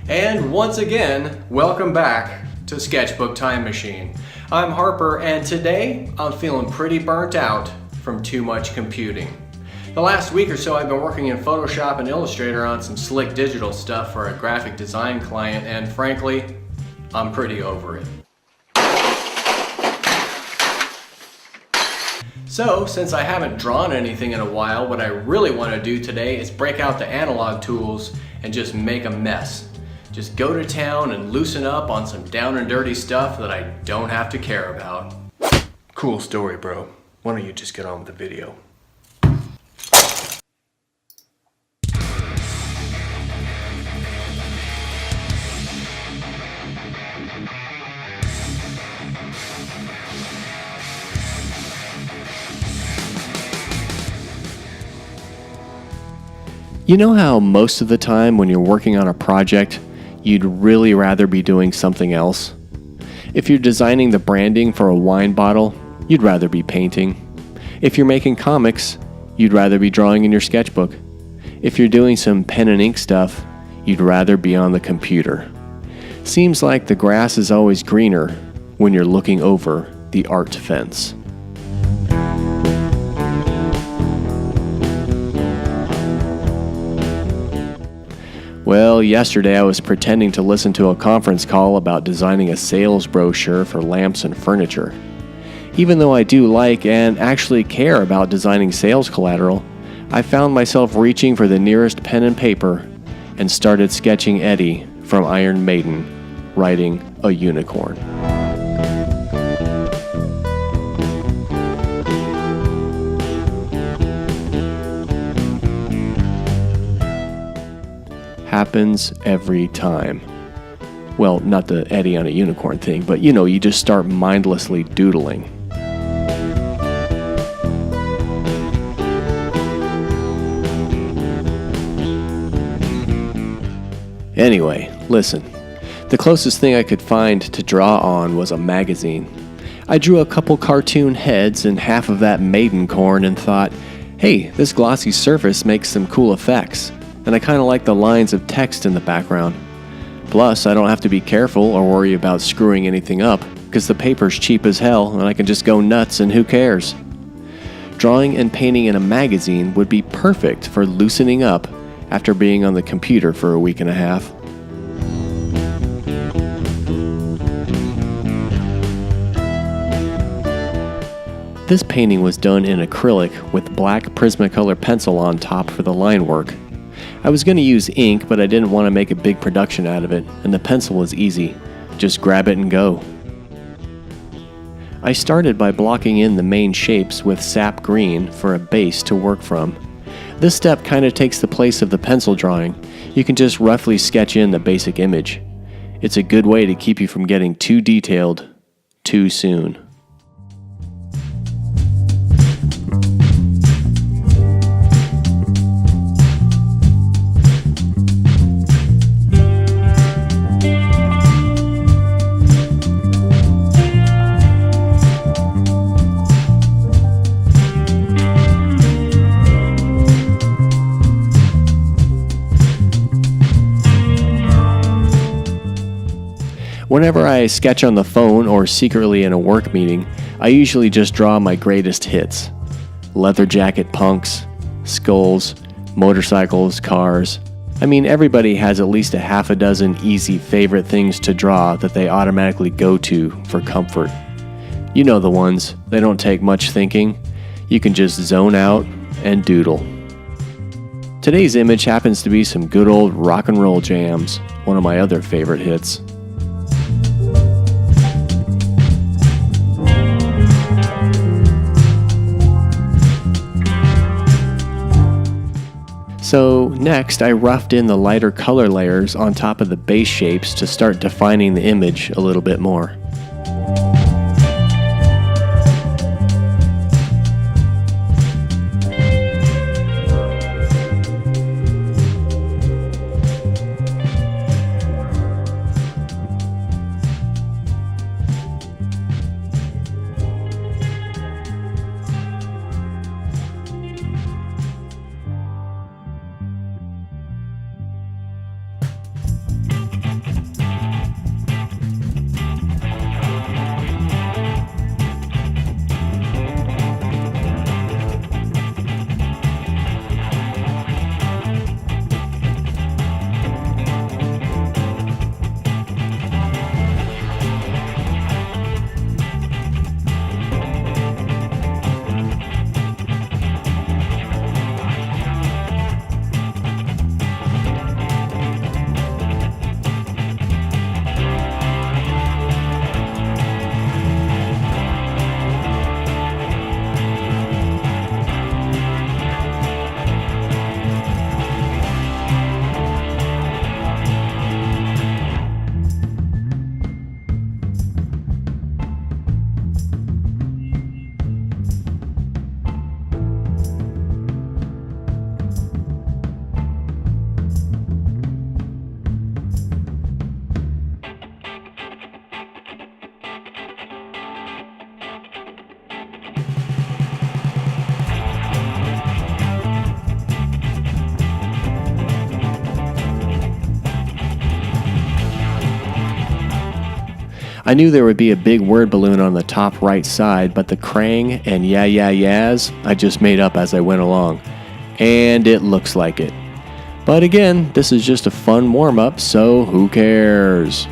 And once again, welcome back to Sketchbook Time Machine. I'm Harper, and today I'm feeling pretty burnt out from too much computing. The last week or so I've been working in Photoshop and Illustrator on some slick digital stuff for a graphic design client, and frankly, I'm pretty over it. So, since I haven't drawn anything in a while, what I really want to do today is break out the analog tools and just make a mess. Just go to town and loosen up on some down and dirty stuff that I don't have to care about. Cool story, bro. Why don't you just get on with the video? You know how most of the time when you're working on a project, you'd really rather be doing something else? If you're designing the branding for a wine bottle, you'd rather be painting. If you're making comics, you'd rather be drawing in your sketchbook. If you're doing some pen and ink stuff, you'd rather be on the computer. Seems like the grass is always greener when you're looking over the art fence. Well, yesterday I was pretending to listen to a conference call about designing a sales brochure for lamps and furniture. Even though I do like and actually care about designing sales collateral, I found myself reaching for the nearest pen and paper and started sketching Eddie from Iron Maiden, riding a unicorn. Happens every time. Well, not the Eddie on a unicorn thing, but you just start mindlessly doodling. Anyway, listen. The closest thing I could find to draw on was a magazine. I drew a couple cartoon heads and half of that Maidencorn and thought, hey, this glossy surface makes some cool effects. And I kind of like the lines of text in the background. Plus, I don't have to be careful or worry about screwing anything up, because the paper's cheap as hell and I can just go nuts and who cares? Drawing and painting in a magazine would be perfect for loosening up after being on the computer for a week and a half. This painting was done in acrylic with black Prismacolor pencil on top for the line work. I was going to use ink, but I didn't want to make a big production out of it, and the pencil was easy. Just grab it and go. I started by blocking in the main shapes with sap green for a base to work from. This step kind of takes the place of the pencil drawing. You can just roughly sketch in the basic image. It's a good way to keep you from getting too detailed too soon. Whenever I sketch on the phone or secretly in a work meeting, I usually just draw my greatest hits. Leather jacket punks, skulls, motorcycles, cars. I mean, everybody has at least a half a dozen easy favorite things to draw that they automatically go to for comfort. You know the ones. They don't take much thinking. You can just zone out and doodle. Today's image happens to be some good old rock and roll jams, one of my other favorite hits. So next, I roughed in the lighter color layers on top of the base shapes to start defining the image a little bit more. I knew there would be a big word balloon on the top right side, but the krang and yeah, I just made up as I went along. And it looks like it. But again, this is just a fun warm-up, so who cares?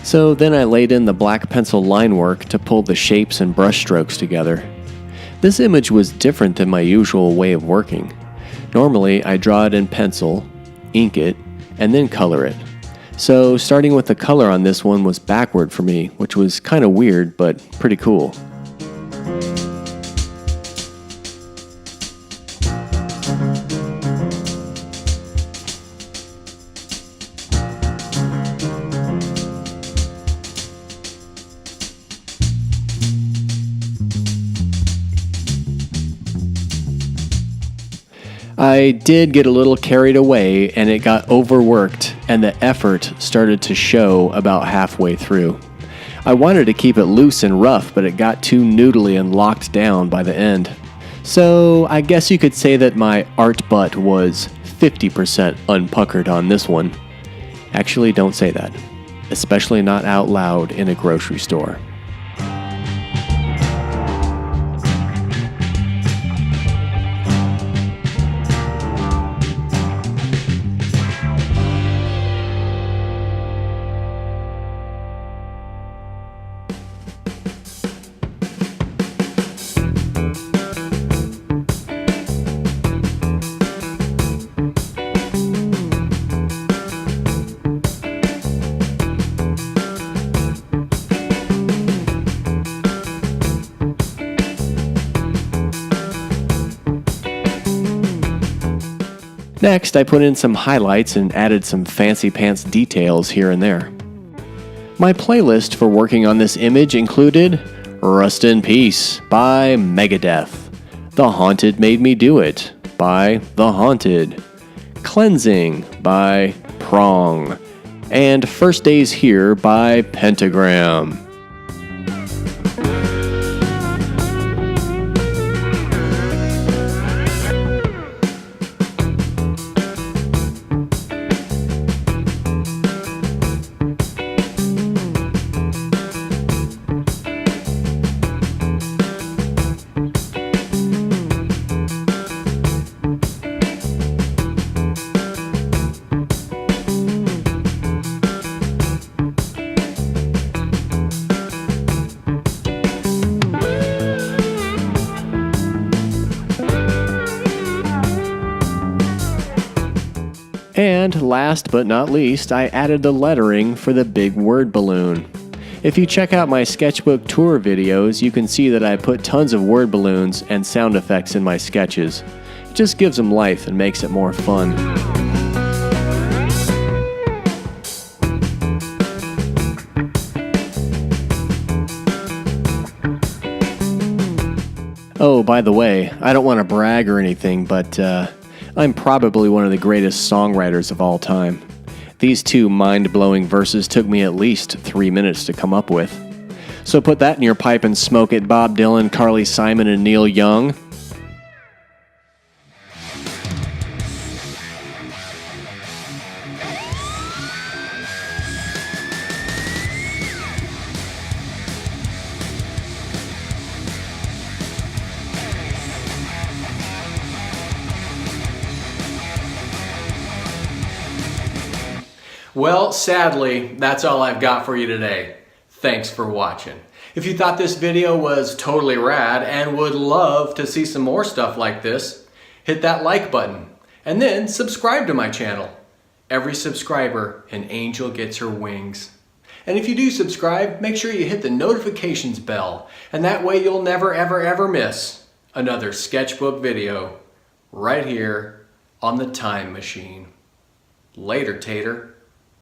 So then I laid in the black pencil line work to pull the shapes and brush strokes together. This image was different than my usual way of working. Normally I draw it in pencil, ink it, and then color it. So starting with the color on this one was backward for me, which was kind of weird but pretty cool. I did get a little carried away and it got overworked and the effort started to show about halfway through. I wanted to keep it loose and rough, but it got too noodly and locked down by the end. So I guess you could say that my art butt was 50% unpuckered on this one. Actually, don't say that, especially not out loud in a grocery store. Next, I put in some highlights and added some fancy pants details here and there. My playlist for working on this image included Rust in Peace by Megadeth, The Haunted Made Me Do It by The Haunted, Cleansing by Prong, and First Days Here by Pentagram. And last but not least, I added the lettering for the big word balloon. If you check out my Sketchbook tour videos, you can see that I put tons of word balloons and sound effects in my sketches. It just gives them life and makes it more fun. Oh, by the way, I don't want to brag or anything, but I'm probably one of the greatest songwriters of all time. These two mind-blowing verses took me at least 3 minutes to come up with. So put that in your pipe and smoke it, Bob Dylan, Carly Simon, and Neil Young. Well, sadly, that's all I've got for you today. Thanks for watching. If you thought this video was totally rad and would love to see some more stuff like this, hit that like button and then subscribe to my channel. every subscriber an angel gets her wings. And if you do subscribe, make sure you hit the notifications bell, and that way you'll never ever miss another sketchbook video right here on the Time Machine. Later, Tater.